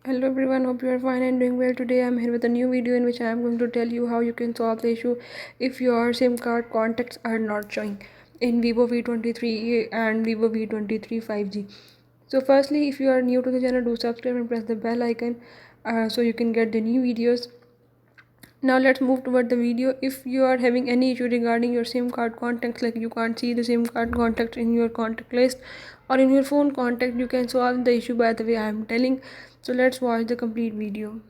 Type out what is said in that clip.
Hello everyone, hope you are fine and doing well. Today I am here with a new video in which I am going to tell you how you can solve the issue if your SIM card contacts are not showing in Vivo V23 and Vivo V23 5G. So firstly, if you are new to the channel, do subscribe and press the bell icon so you can get the new videos. Now let's move toward the video. If you are having any issue regarding your SIM card contacts, like you can't see the SIM card contacts in your contact list or in your phone contact, you can solve the issue by the way I am telling. So let's watch the complete video.